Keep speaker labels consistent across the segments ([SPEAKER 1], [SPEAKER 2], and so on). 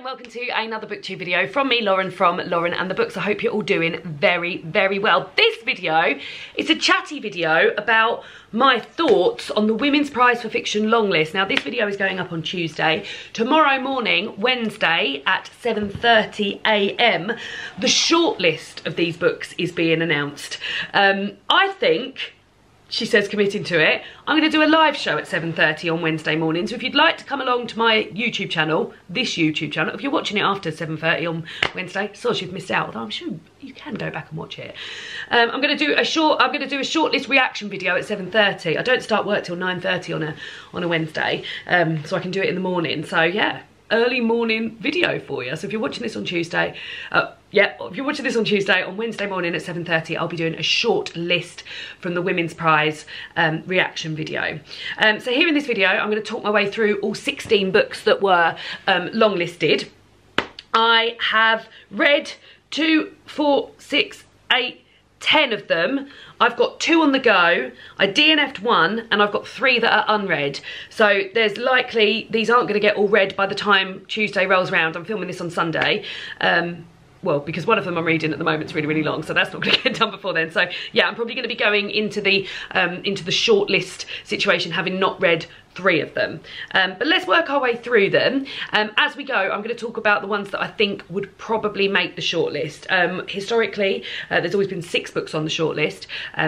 [SPEAKER 1] welcome to another booktube video from me, Lauren, from Lauren and the Books. I hope you're all doing very, very well. This video is a chatty video about my thoughts on the Women's Prize for Fiction longlist. Now, this video is going up on Tuesday. Tomorrow morning, Wednesday at 7:30 AM, the shortlist of these books is being announced. I think, she says, committing to it, I'm going to do a live show at 7:30 on Wednesday morning. So if you'd like to come along to my YouTube channel, this YouTube channel, if you're watching it after 7:30 on Wednesday, sorry you've missed out, although I'm sure you can go back and watch it. I'm going to do a shortlist reaction video at 7:30. I don't start work till 9:30 on a Wednesday, so I can do it in the morning. So yeah, early morning video for you. So if you're watching this on Tuesday, if you're watching this on Tuesday, on Wednesday morning at 7:30, I'll be doing a short list from the Women's Prize reaction video. So here in this video, I'm going to talk my way through all 16 books that were longlisted. I have read 2, 4, 6, 8, 10 of them. I've got 2 on the go. I DNF'd 1 and I've got 3 that are unread. So there's likely these aren't going to get all read by the time Tuesday rolls around. I'm filming this on Sunday. Well, because one of them I'm reading at the moment is really, really long, so that's not going to get done before then. So yeah, I'm probably going to be going into the shortlist situation, having not read 3 of them. But let's work our way through them. As we go, I'm going to talk about the ones that I think would probably make the shortlist. Historically, there's always been 6 books on the shortlist,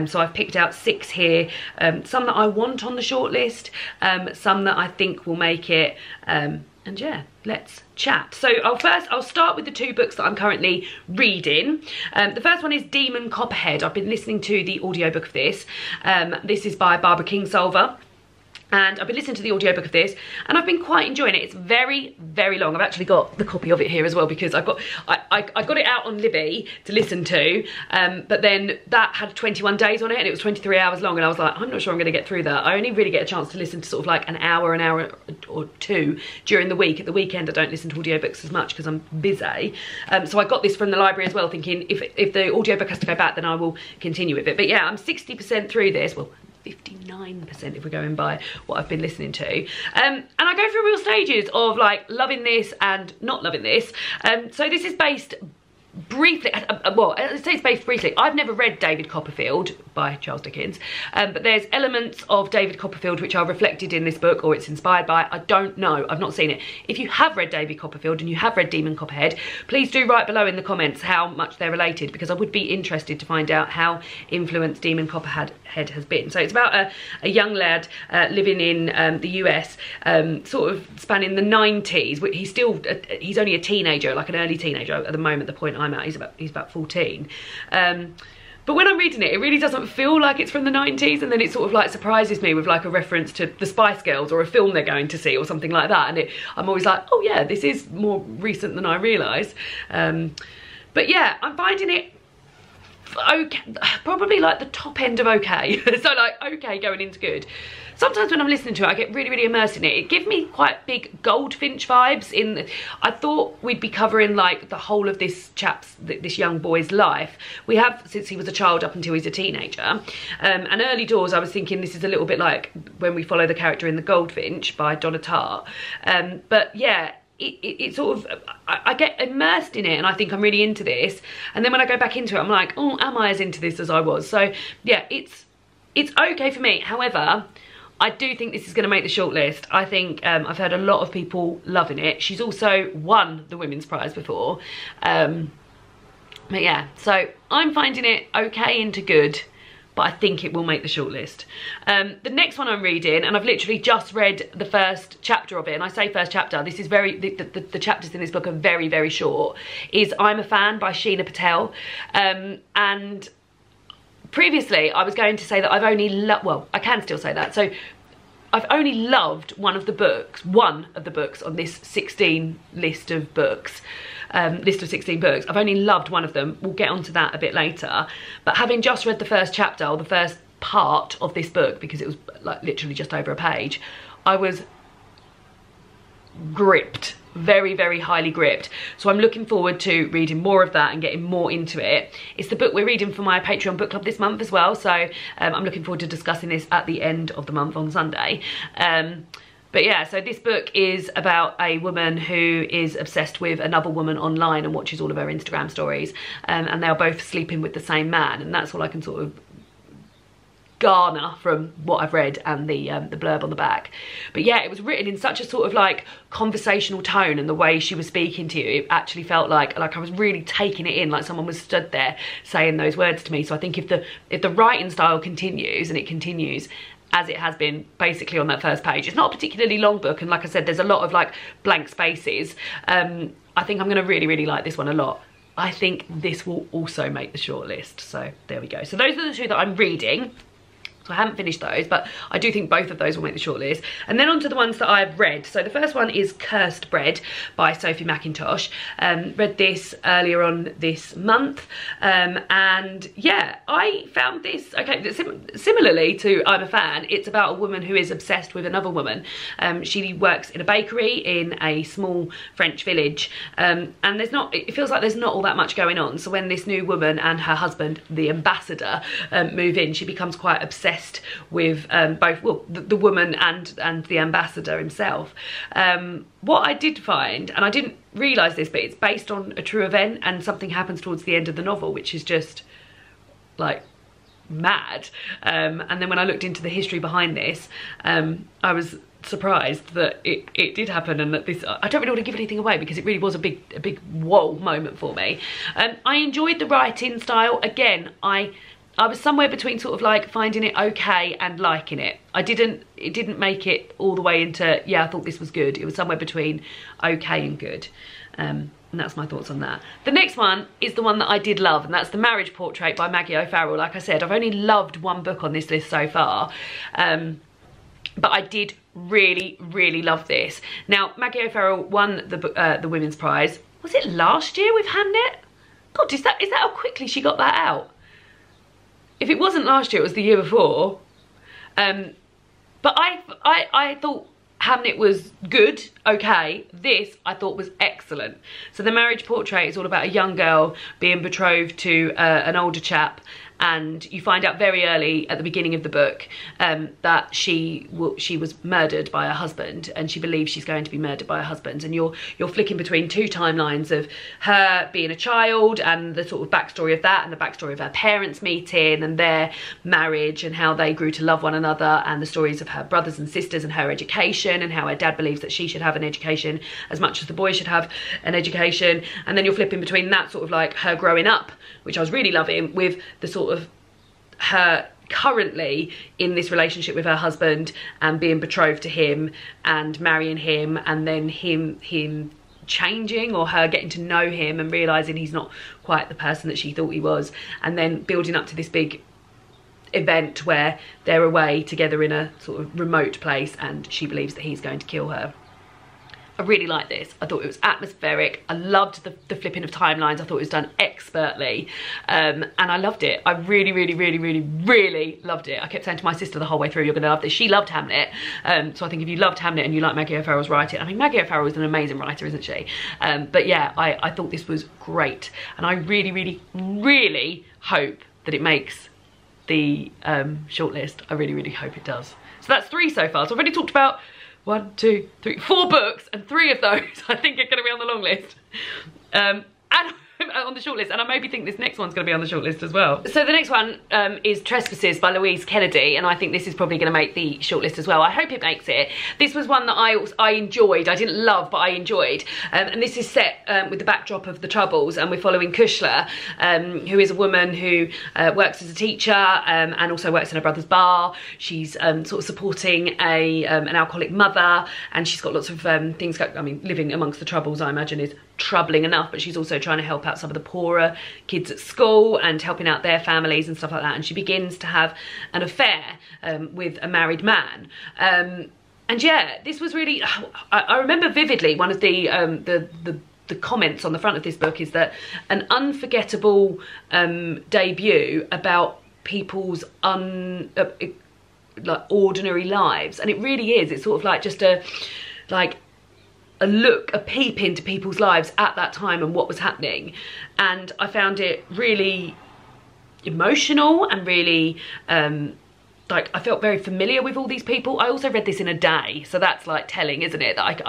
[SPEAKER 1] so I've picked out 6 here. Some that I want on the shortlist, some that I think will make it, and yeah, let's chat. So I'll start with the 2 books that I'm currently reading. The first one is Demon Copperhead. I've been listening to the audiobook of this. This is by Barbara Kingsolver. And I've been listening to the audiobook of this and I've been quite enjoying it. It's very, very long. I've actually got the copy of it here as well because I got it out on Libby to listen to, but then that had 21 days on it and it was 23 hours long, and I was like, I'm not sure I'm going to get through that. I only really get a chance to listen to sort of like an hour or 2 during the week. At the weekend I don't listen to audiobooks as much because I'm busy. So I got this from the library as well, thinking if the audiobook has to go back, then I will continue with it. But yeah, I'm 60% through this. Well, 59% if we're going by what I've been listening to, and I go through real stages of like loving this and not loving this. So this is based briefly, well, I say it's based briefly. I've never read David Copperfield by Charles Dickens, but there's elements of David Copperfield which are reflected in this book, or it's inspired by. I don't know, I've not seen it. If you have read David Copperfield and you have read Demon Copperhead, please do write below in the comments how much they're related, because I would be interested to find out how influenced Demon Copperhead has been. So it's about a young lad living in the US, sort of spanning the 90s. He's only a teenager, like an early teenager at the moment, the point I'm at. He's about 14. But when I'm reading it, it really doesn't feel like it's from the 90s, and then it sort of like surprises me with like a reference to the Spice Girls or a film they're going to see or something like that, and I'm always like, oh yeah, this is more recent than I realise. But yeah, I'm finding it okay, probably like the top end of okay. So like okay going into good. Sometimes when I'm listening to it, I get really, really immersed in it. It gives me quite big Goldfinch vibes. I thought we'd be covering like the whole of this young boy's life. We have since he was a child up until he's a teenager. And early doors, I was thinking this is a little bit like when we follow the character in The Goldfinch by Donna Tartt. But yeah, it sort of, I get immersed in it and I think I'm really into this. And then when I go back into it, I'm like, oh, am I as into this as I was? So yeah, it's okay for me. However, I do think this is going to make the shortlist. I think I've heard a lot of people loving it. She's also won the Women's Prize before. But yeah, so I'm finding it okay into good, but I think it will make the shortlist. The next one I'm reading, and I've literally just read the first chapter of it, and I say first chapter, this is the chapters in this book are very, very short, is I'm a Fan by Sheena Patel. And previously, I was going to say that I've only well, I can still say that. So I've only loved one of the books on this 16 list of books. List of 16 books. I've only loved one of them. We'll get onto that a bit later. But having just read the first chapter, or the first part of this book, because it was like literally just over a page, I was gripped, very, very highly gripped. So I'm looking forward to reading more of that and getting more into it. It's the book we're reading for my Patreon book club this month as well, so I'm looking forward to discussing this at the end of the month on Sunday. But yeah, so this book is about a woman who is obsessed with another woman online and watches all of her Instagram stories, and they are both sleeping with the same man, and that's all I can sort of garner from what I've read and the blurb on the back. But yeah, it was written in such a sort of like conversational tone, and the way she was speaking to you, it actually felt like I was really taking it in, like someone was stood there saying those words to me. So I think if the writing style continues, and it continues as it has been basically on that first page, it's not a particularly long book, and like I said, there's a lot of like blank spaces. I think I'm gonna really like this one a lot. I think this will also make the shortlist, so there we go. So those are the two that I'm reading. So I haven't finished those, but I do think both of those will make the shortlist. And then on to the ones that I've read. So the first one is Cursed Bread by Sophie McIntosh. Read this earlier on this month. And yeah, I found this, okay, similarly to I'm a Fan, it's about a woman who is obsessed with another woman. She works in a bakery in a small French village. And it feels like there's not all that much going on. So when this new woman and her husband, the ambassador, move in, she becomes quite obsessed with both, well, the woman and the ambassador himself. What I did find, and I didn't realise this, but it's based on a true event, and something happens towards the end of the novel which is just like mad. And then when I looked into the history behind this, I was surprised that it did happen, and that this, I don't really want to give anything away because it really was a big whoa moment for me. I enjoyed the writing style. Again, I was somewhere between sort of like finding it okay and liking it. It didn't make it all the way into, yeah, I thought this was good. It was somewhere between okay and good. And that's my thoughts on that. The next one is the one that I did love, and that's The Marriage Portrait by Maggie O'Farrell. Like I said, I've only loved one book on this list so far. But I did really love this. Now, Maggie O'Farrell won the Women's Prize. Was it last year with Hamnet? God, is that how quickly she got that out? If it wasn't last year, it was the year before. But I thought Hamnet was good, okay. This I thought was excellent. So The Marriage Portrait is all about a young girl being betrothed to an older chap, and you find out very early at the beginning of the book that she was murdered by her husband, and she believes she's going to be murdered by her husband. And you're flicking between two timelines of her being a child and the sort of backstory of that, and the backstory of her parents meeting and their marriage and how they grew to love one another, and the stories of her brothers and sisters and her education, and how her dad believes that she should have an education as much as the boy should have an education. And then you're flipping between that sort of like her growing up, which I was really loving, with the sort of her currently in this relationship with her husband and being betrothed to him and marrying him, and then him changing, or her getting to know him and realising he's not quite the person that she thought he was, and then building up to this big event where they're away together in a sort of remote place and she believes that he's going to kill her. I really liked this. I thought it was atmospheric. I loved the flipping of timelines. I thought it was done expertly. And I loved it. I really loved it. I kept saying to my sister the whole way through, you're gonna love this. She loved Hamnet. So I think if you loved Hamnet and you like Maggie O'Farrell's writing, I mean, Maggie O'Farrell is an amazing writer, isn't she? But yeah, I thought this was great. And I really hope that it makes the shortlist. I really hope it does. So that's 3 so far. So I've already talked about 1, 2, 3, 4 books, and 3 of those I think are going to be on the long list. And on the shortlist, and I maybe think this next one's going to be on the shortlist as well. So the next one is Trespasses by Louise Kennedy, and I think this is probably going to make the shortlist as well. I hope it makes it. This was one that I enjoyed. I didn't love, but I enjoyed. And this is set with the backdrop of the Troubles, and we're following Kushla, who is a woman who works as a teacher and also works in her brother's bar. She's sort of supporting an alcoholic mother, and she's got lots of things going. I mean, living amongst the Troubles, I imagine, is troubling enough, but she's also trying to help out some of the poorer kids at school and helping out their families and stuff like that. And she begins to have an affair with a married man. And yeah, this was really, I remember vividly one of the comments on the front of this book is that an unforgettable debut about people's like ordinary lives. And it really is. It's sort of like just a peep into people's lives at that time and what was happening. And I found it really emotional and really like, I felt very familiar with all these people. I also read this in a day, so that's like telling, isn't it, that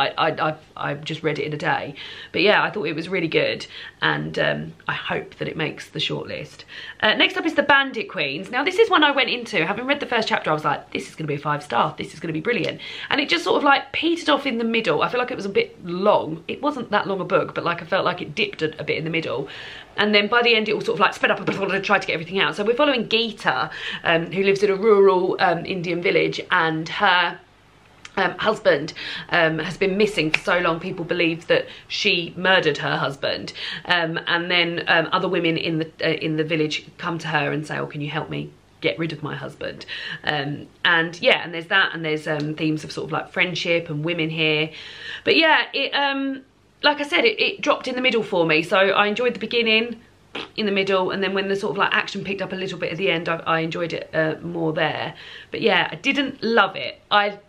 [SPEAKER 1] I just read it in a day. But yeah, I thought it was really good, and I hope that it makes the shortlist. Next up is the Bandit Queens. Now this is one I went into, having read the first chapter, I was like, this is going to be a 5-star, this is going to be brilliant. And it just sort of like petered off in the middle. I feel like it was a bit long. It wasn't that long a book, but like I felt like it dipped a bit in the middle. And then by the end it all sort of like sped up and tried to get everything out. So we're following Geeta, who lives in a rural Indian village, and her husband has been missing for so long. People believe that she murdered her husband, and then other women in the village come to her and say, oh, can you help me get rid of my husband? And yeah, and there's that, and there's themes of sort of like friendship and women here. But yeah, it like I said, it dropped in the middle for me. So I enjoyed the beginning, in the middle, and then when the sort of like action picked up a little bit at the end, I enjoyed it more there. But yeah, I didn't love it. I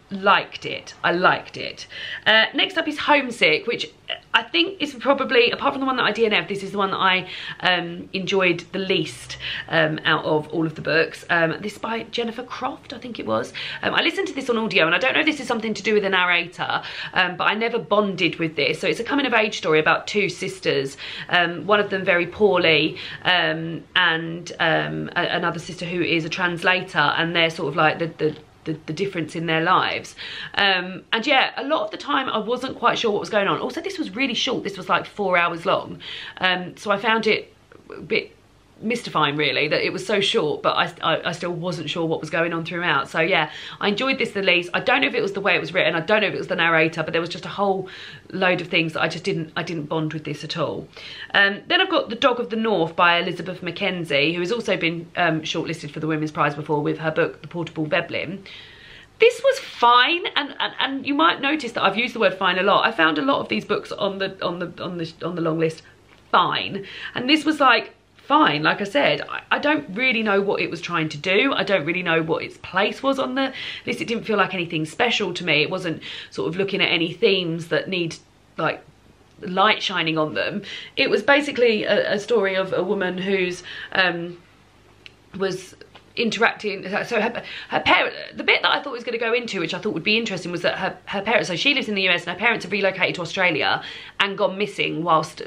[SPEAKER 1] liked it. Next up is Homesick, which I think is probably, apart from the one that I DNF'd, this is the one that I enjoyed the least out of all of the books. This is by Jennifer Croft, I think it was. I listened to this on audio, and I don't know if this is something to do with the narrator, but I never bonded with this. So it's a coming of age story about two sisters, one of them very poorly, and another sister who is a translator, and they're sort of like the difference in their lives. And yeah, a lot of the time I wasn't quite sure what was going on. Also, this was really short. This was like 4 hours long. So I found it a bit mystifying, really, that it was so short, but I still wasn't sure what was going on throughout. So yeah, I enjoyed this the least. I don't know if it was the way it was written, I don't know if it was the narrator, but there was just a whole load of things that I didn't bond with this at all. Then I've got The Dog of the North by Elizabeth Mackenzie, who has also been shortlisted for the Women's Prize before with her book The Portable Veblen. This was fine, and you might notice that I've used the word fine a lot. I found a lot of these books on the long list fine, and this was like fine. Like I said, I don't really know what it was trying to do. I don't really know what its place was on the list. It didn't feel like anything special to me. It wasn't sort of looking at any themes that need like light shining on them. It was basically a story of a woman who's was interacting. So her parent, the bit that I thought was going to go into, which I thought would be interesting, was that her parents, so she lives in the US and her parents have relocated to Australia and gone missing whilst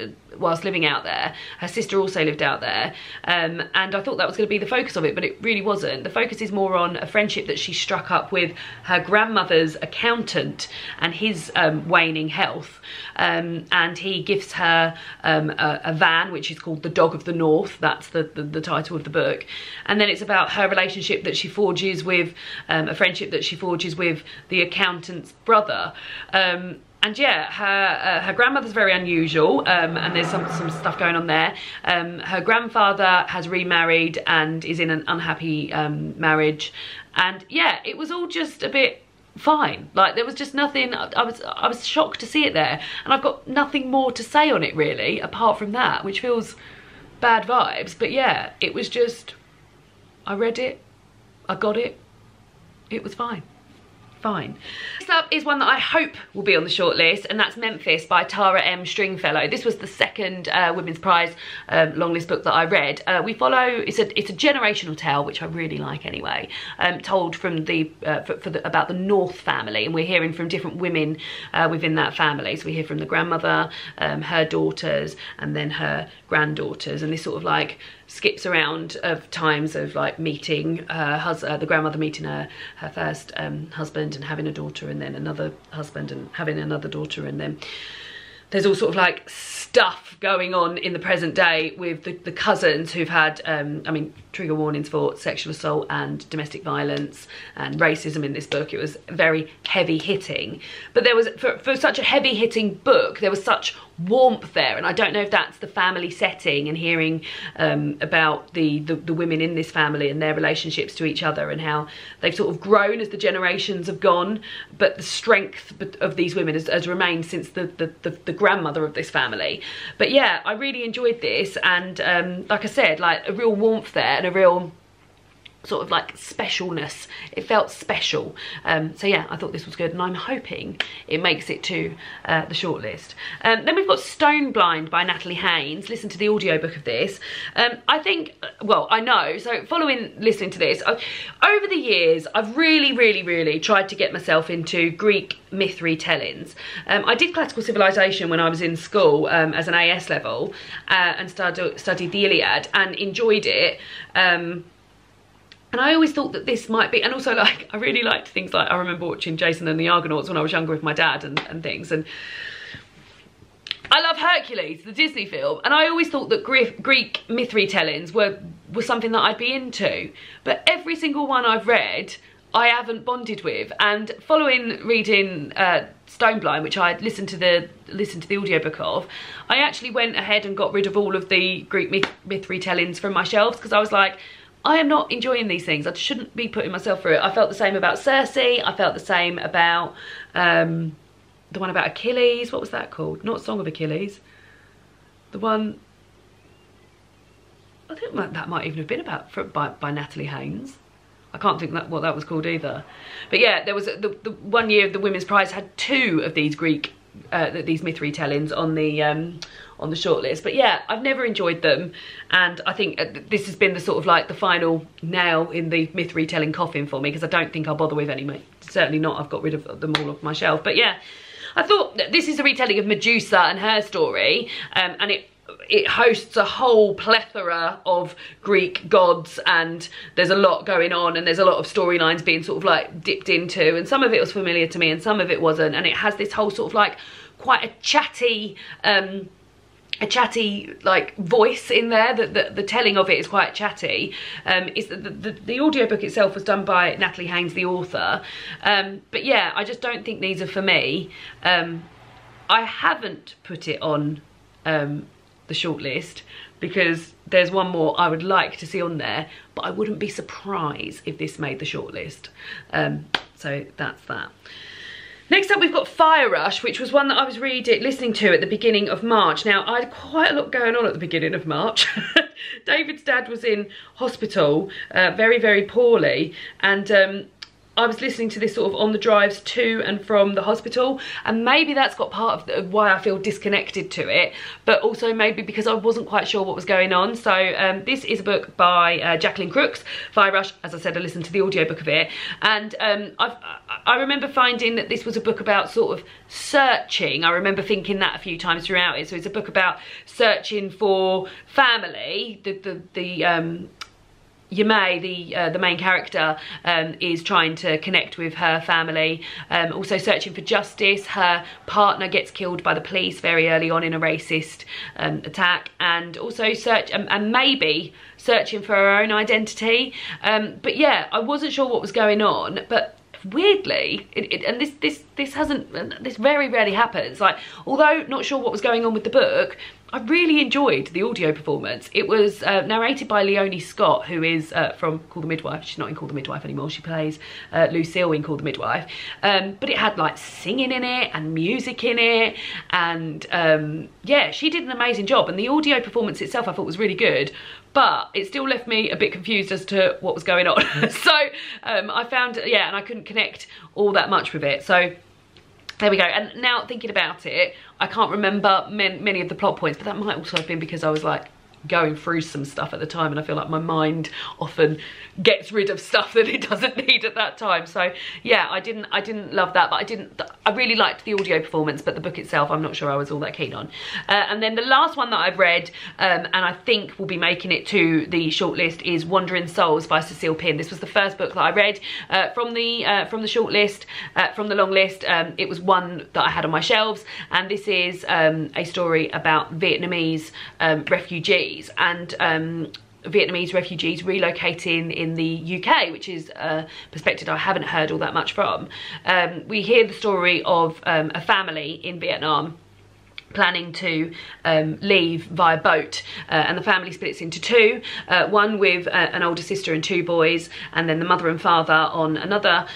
[SPEAKER 1] living out there. Her sister also lived out there, and I thought that was going to be the focus of it, but it really wasn't. The focus is more on a friendship that she struck up with her grandmother's accountant and his waning health, and he gifts her a van which is called The Dog of the North. That's the title of the book. And then it's about her relationship that she forges with, a friendship that she forges with the accountant's brother. And yeah, her grandmother's very unusual, and there's some stuff going on there. Her grandfather has remarried and is in an unhappy marriage, and yeah, it was all just a bit fine. Like, there was just nothing. I was shocked to see it there, and I've got nothing more to say on it really, apart from that, which feels bad vibes. But yeah, it was just, I read it, I got it, it was fine. Next up is one that I hope will be on the shortlist, and that's Memphis by Tara M. Stringfellow. This was the second Women's Prize longlist book that I read. We follow, it's a generational tale, which I really like anyway, told from about the North family, and we're hearing from different women within that family. So we hear from the grandmother, her daughters, and then her granddaughters, and this sort of like skips around of times of like meeting the grandmother meeting her first husband and having a daughter, and then another husband and having another daughter, and then there's all sort of like stuff going on in the present day with the cousins who've had, I mean, trigger warnings for sexual assault and domestic violence and racism in this book. It was very heavy hitting, but there was, for such a heavy hitting book, there was such warmth there, and I don't know if that's the family setting and hearing about the women in this family and their relationships to each other and how they've sort of grown as the generations have gone, but the strength of these women has remained since the grandmother of this family. But yeah, I really enjoyed this, and like I said, like a real warmth there and a real sort of like specialness. It felt special. So yeah, I thought this was good, and I'm hoping it makes it to the shortlist. Then we've got Stone Blind by Natalie Haynes. Listen to the audiobook of this. I think, well, I know, so following listening to this, over the years, I've really tried to get myself into Greek myth retellings. I did classical civilization when I was in school as an AS level, and studied the Iliad and enjoyed it. And I always thought that this might be, and also like, I really liked things like, I remember watching Jason and the Argonauts when I was younger with my dad and things. And I love Hercules, the Disney film. And I always thought that Greek myth retellings were something that I'd be into. But every single one I've read, I haven't bonded with. And following reading Stone Blind, which I listened to the audiobook of, I actually went ahead and got rid of all of the Greek myth retellings from my shelves, because I was like, I am not enjoying these things. I shouldn't be putting myself through it. I felt the same about Circe. I felt the same about the one about Achilles. What was that called? Not Song of Achilles. The one, I think that might even have been by Natalie Haynes. I can't think what that was called either. But yeah, there was the one year the Women's Prize had 2 of these Greek these myth retellings on the shortlist. But yeah, I've never enjoyed them, and I think this has been the sort of like the final nail in the myth retelling coffin for me, because I don't think I'll bother with any. Certainly not. I've got rid of them all off my shelf. But yeah, I thought that this is a retelling of Medusa and her story, and it hosts a whole plethora of Greek gods, and there's a lot going on, and there's a lot of storylines being sort of like dipped into, and some of it was familiar to me and some of it wasn't. And it has this whole sort of like quite a chatty like voice in there. The telling of it is quite chatty. The audiobook itself was done by Natalie Haynes, the author. But yeah, I just don't think these are for me. I haven't put it on the shortlist because there's one more I would like to see on there, but I wouldn't be surprised if this made the shortlist. So that's that. Next up, we've got Fire Rush, which was one that I was listening to at the beginning of March. Now, I had quite a lot going on at the beginning of March. David's dad was in hospital, very poorly, and I was listening to this sort of on the drives to and from the hospital, and maybe that's got part of why I feel disconnected to it, but also maybe because I wasn't quite sure what was going on. So this is a book by Jacqueline Crooks, Fire Rush. As I said, I listened to the audiobook of it, and I remember finding that this was a book about sort of searching. I remember thinking that a few times throughout it. So it's a book about searching for family. Yamei, the main character, is trying to connect with her family, also searching for justice. Her partner gets killed by the police very early on in a racist attack, and also and maybe searching for her own identity. But yeah, I wasn't sure what was going on, but weirdly, and this very rarely happens, like, although not sure what was going on with the book, I really enjoyed the audio performance. It was narrated by Leonie Scott, who is from Call the Midwife. She's not in Call the Midwife anymore. She plays Lucille in Call the Midwife. But it had like singing in it and music in it. And yeah, she did an amazing job. And the audio performance itself I thought was really good. But it still left me a bit confused as to what was going on. So I found, yeah, and I couldn't connect all that much with it. So there we go. And now thinking about it, I can't remember many of the plot points, but that might also have been because I was like going through some stuff at the time, and I feel like my mind often gets rid of stuff that it doesn't need at that time. So yeah, I didn't love that, but I really liked the audio performance, but the book itself I'm not sure I was all that keen on. And then the last one that I've read, and I think will be making it to the shortlist, is Wandering Souls by Cecile Pinn. This was the first book that I read from the shortlist, from the long list. It was one that I had on my shelves, and this is a story about Vietnamese refugees, and Vietnamese refugees relocating in the UK, which is a perspective I haven't heard all that much from. We hear the story of a family in Vietnam planning to leave via boat, and the family splits into two, one with an older sister and 2 boys, and then the mother and father on another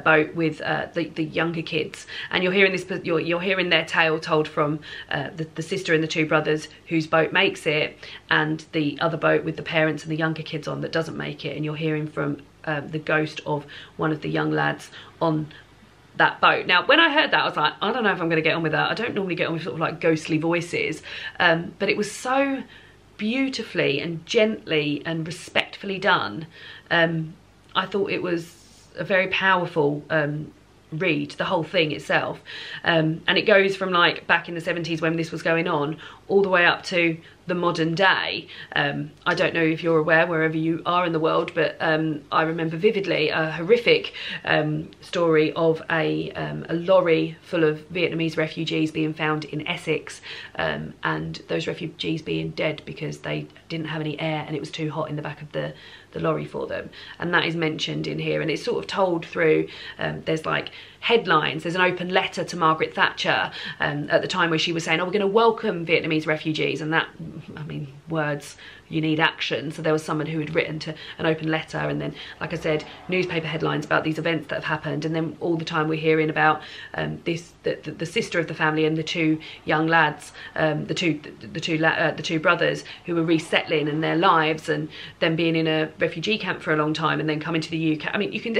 [SPEAKER 1] boat with the younger kids. And you're hearing this, you're hearing their tale told from the sister and the 2 brothers whose boat makes it, and the other boat with the parents and the younger kids on that doesn't make it. And you're hearing from the ghost of one of the young lads on that boat. Now, when I heard that, I was like, I don't know if I'm going to get on with that. I don't normally get on with sort of like ghostly voices, but it was so beautifully and gently and respectfully done. I thought it was a very powerful read, the whole thing itself, and it goes from like back in the 70s when this was going on all the way up to the modern day. I don't know if you're aware wherever you are in the world, but I remember vividly a horrific story of a lorry full of Vietnamese refugees being found in Essex, and those refugees being dead because they didn't have any air and it was too hot in the back of the lorry for them. And that is mentioned in here, and it's sort of told through, there's like headlines, there's an open letter to Margaret Thatcher at the time where she was saying, oh, we're going to welcome Vietnamese refugees, and that, I mean, words, you need action. So there was someone who had written to an open letter, and then, like I said, newspaper headlines about these events that have happened, and then all the time we're hearing about the sister of the family and the 2 young lads, the two brothers who were resettling in their lives, and then being in a refugee camp for a long time and then coming to the UK. I mean, you can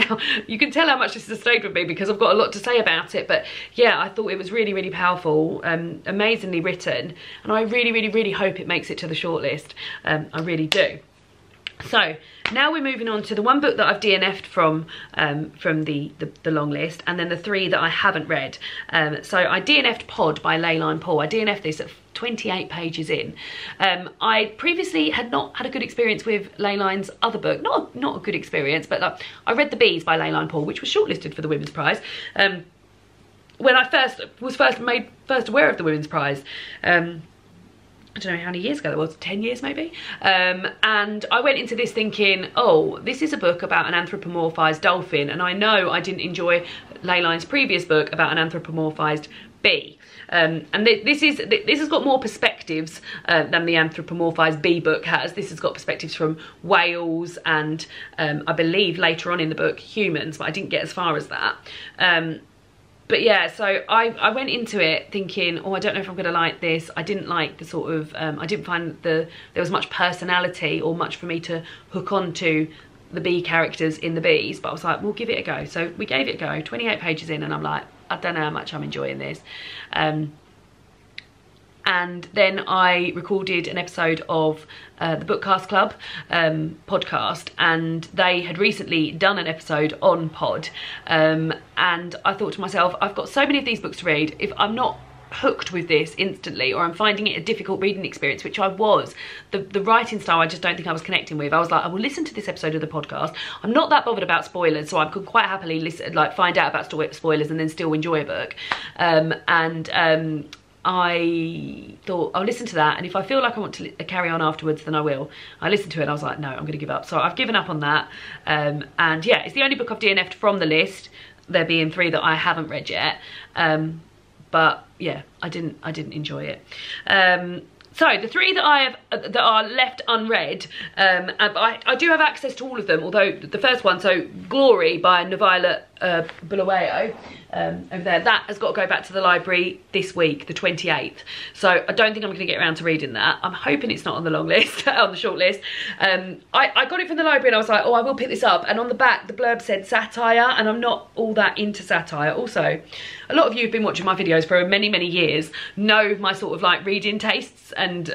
[SPEAKER 1] tell how much this has stayed with me because I've got a lot to say about it. But yeah, I thought it was really, really powerful, amazingly written, and I really, really, really hope it makes it to the shortlist. I really do. So now we're moving on to the one book that I've DNF'd from the long list, and then the 3 that I haven't read. So I DNF'd Pod by Leyline Paul. I DNF'd this at 28 pages in. I previously had not had a good experience with Leyline's other book. Not a good experience, but I read The Bees by Leyline Paul, which was shortlisted for the Women's Prize. When I was made aware of the Women's Prize, I don't know how many years ago that was, 10 years maybe, and I went into this thinking, oh, this is a book about an anthropomorphised dolphin, and I know I didn't enjoy Leyline's previous book about an anthropomorphised bee, and this has got more perspectives than the anthropomorphised bee book has. This has got perspectives from whales and I believe later on in the book humans, but I didn't get as far as that. But yeah, so I went into it thinking, oh, I don't know if I'm going to like this. I didn't like the sort of, I didn't find there was much personality or much for me to hook on to the bee characters in The Bees. But I was like, we'll give it a go. So we gave it a go, 28 pages in, and I'm like, I don't know how much I'm enjoying this. And then I recorded an episode of the Bookcast Club podcast, and they had recently done an episode on Pod, and I thought to myself, I've got so many of these books to read. If I'm not hooked with this instantly, or I'm finding it a difficult reading experience, which I was, the writing style I just don't think I was connecting with, I was like, I will listen to this episode of the podcast. I'm not that bothered about spoilers, so I could quite happily listen, like find out about spoilers and then still enjoy a book. I thought I'll listen to that, and if I feel like I want to carry on afterwards, then I will. I listened to it and I was like, no, I'm going to give up. So I've given up on that, and yeah, it's the only book I've DNF'd from the list, there being 3 that I haven't read yet. But yeah, I didn't enjoy it. So the 3 that are left unread, I do have access to all of them, although the first one, so Glory by Novila Bulawayo, over there, that has got to go back to the library this week, the 28th. So I don't think I'm going to get around to reading that. I'm hoping it's not on the long list, on the short list. I got it from the library and I was like, oh, I will pick this up. And on the back, the blurb said satire, and I'm not all that into satire. Also, a lot of you have been watching my videos for many, many years, know my sort of like reading tastes and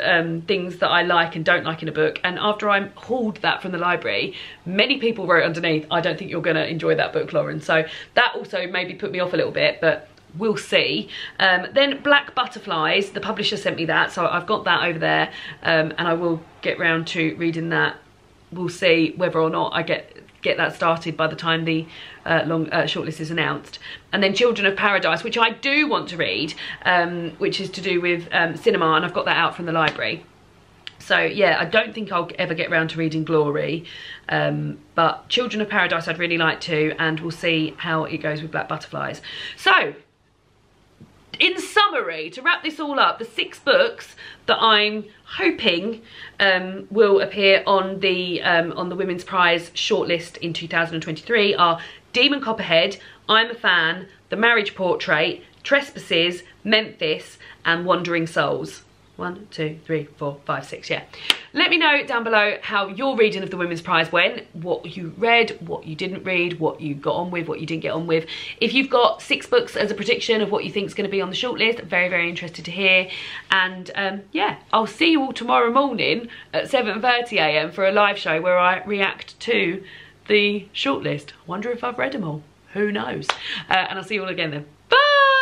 [SPEAKER 1] things that I like and don't like in a book. And after I hauled that from the library, many people wrote underneath, I don't think you're going to enjoy that book, Lauren. So that also maybe put me off a little bit, but we'll see. Then Black Butterflies, the publisher sent me that, so I've got that over there, and I will get round to reading that. We'll see whether or not I get that started by the time the shortlist is announced. And then Children of Paradise, which I do want to read, which is to do with cinema, and I've got that out from the library. So yeah, I don't think I'll ever get round to reading Glory, but Children of Paradise I'd really like to, and we'll see how it goes with Black Butterflies. So in summary, to wrap this all up, the 6 books that I'm hoping will appear on the Women's Prize shortlist in 2023 are Demon Copperhead, I'm a Fan, The Marriage Portrait, Trespasses, Memphis, and Wandering Souls. 1, 2, 3, 4, 5, 6, yeah. Let me know down below how your reading of the Women's Prize went, what you read, what you didn't read, what you got on with, what you didn't get on with. If you've got 6 books as a prediction of what you think is going to be on the shortlist, very, very interested to hear. And yeah, I'll see you all tomorrow morning at 7:30 AM for a live show where I react to the shortlist. I wonder if I've read them all. Who knows? And I'll see you all again then. Bye!